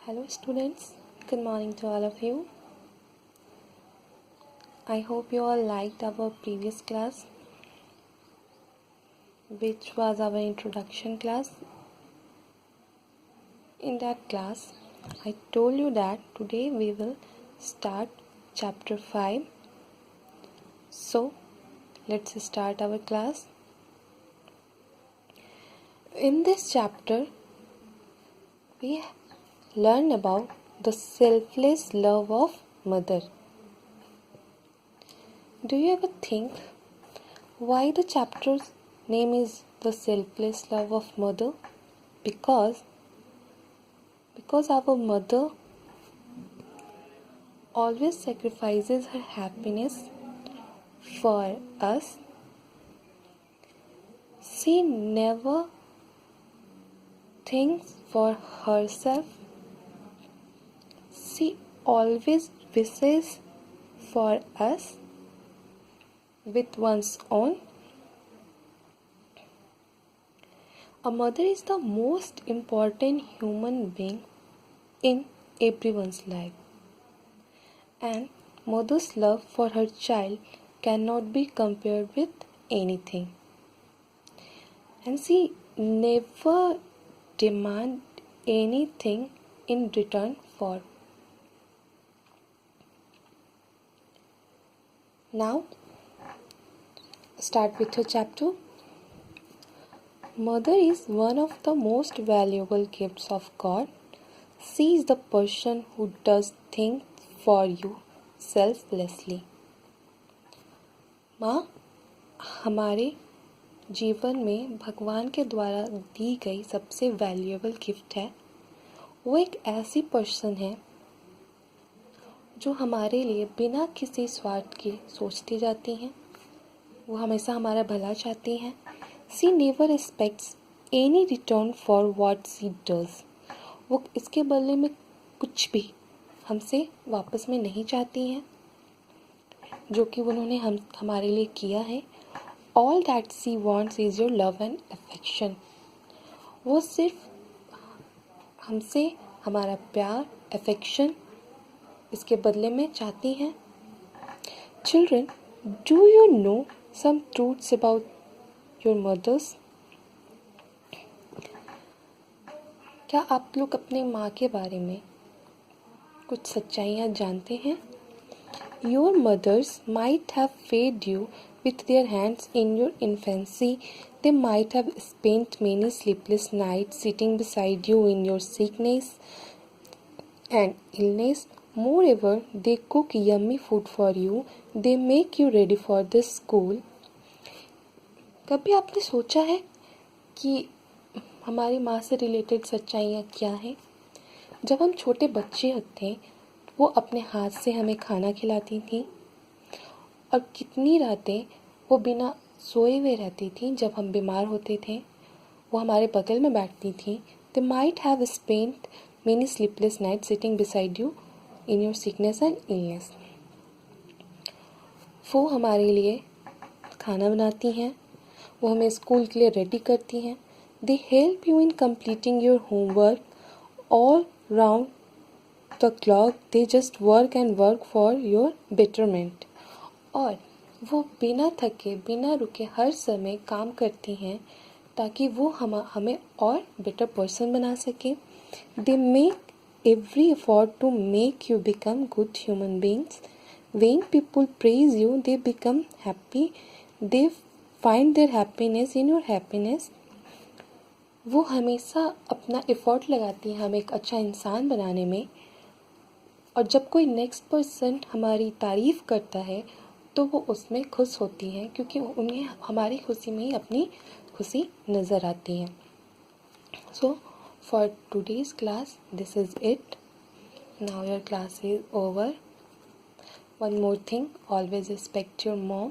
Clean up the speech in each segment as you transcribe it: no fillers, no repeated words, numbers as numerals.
Hello students, good morning to all of you. I hope you all liked our previous class, which was our introduction class. In that class, I told you that today we will start chapter 5. So, let's start our class. In this chapter, we learn about the selfless love of mother. Do you ever think why the chapter's name is the selfless love of mother? Because our mother always sacrifices her happiness for us. She never thinks for herself. She always wishes for us with one's own. A mother is the most important human being in everyone's life, and mother's love for her child cannot be compared with anything. And she never demands anything in return for. Now, start with your chapter. Mother is one of the most valuable gifts of God. She is the person who does things for you selflessly. माँ हमारे जीवन में भगवान के द्वारा दी गई सबसे valuable gift है. वो एक ऐसी पर्सन है जो हमारे लिए बिना किसी स्वार्थ के सोचती जाती हैं. वो हमेशा हमारा भला चाहती हैं. She never expects any return for what she does. वो इसके बदले में कुछ भी हमसे वापस में नहीं चाहती हैं जो कि उन्होंने हमारे लिए किया है. All that she wants is your love and affection. वो सिर्फ हमसे हमारा प्यार, affection इसके बदले में चाहती हैं. Children, do you know some truths about your mothers? क्या आप लोग अपनी माँ के बारे में कुछ सच्चाइयाँ जानते हैं? Your mothers might have fed you with their hands in your infancy. They might have spent many sleepless nights sitting beside you in your sickness and illness. Moreover, they cook yummy food for you. They make you ready for the school. कभी आपने सोचा है कि हमारी माँ से related सच्चाइयाँ क्या हैं? जब हम छोटे बच्चे थे वो अपने हाथ से हमें खाना खिलाती थी और कितनी रातें वो बिना सोए हुए रहती थी. जब हम बीमार होते थे वो हमारे बगल में बैठती थी. They might have spent many sleepless nights sitting beside you in your sickness and illness. वो हमारे लिए खाना बनाती हैं. वो हमें स्कूल के लिए रेडी करती हैं. They help you in completing your homework all round the clock. They just work and work for your betterment. और वो बिना थके बिना रुके हर समय काम करती हैं ताकि वो हमें और बेटर पर्सन बना सके. They make every effort to make you become good human beings. When people praise you, they become happy. They find their happiness in your happiness. वो हमेशा अपना एफर्ट लगाती हैं हमें एक अच्छा इंसान बनाने में. और जब कोई नेक्स्ट पर्सन हमारी तारीफ़ करता है तो वो उसमें खुश होती हैं क्योंकि उन्हें हमारी खुशी में ही अपनी खुशी नज़र आती है. So for today's class this is it. Now your class is over. One more thing, always respect your mom.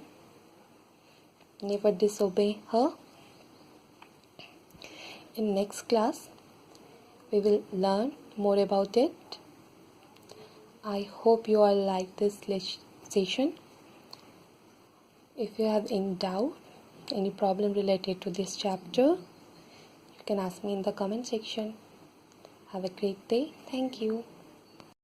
Never disobey her. In next class, we will learn more about it. I hope you all like this session. If you have any doubt, any problem related to this chapter, you can ask me in the comment section. Have a great day. Thank you.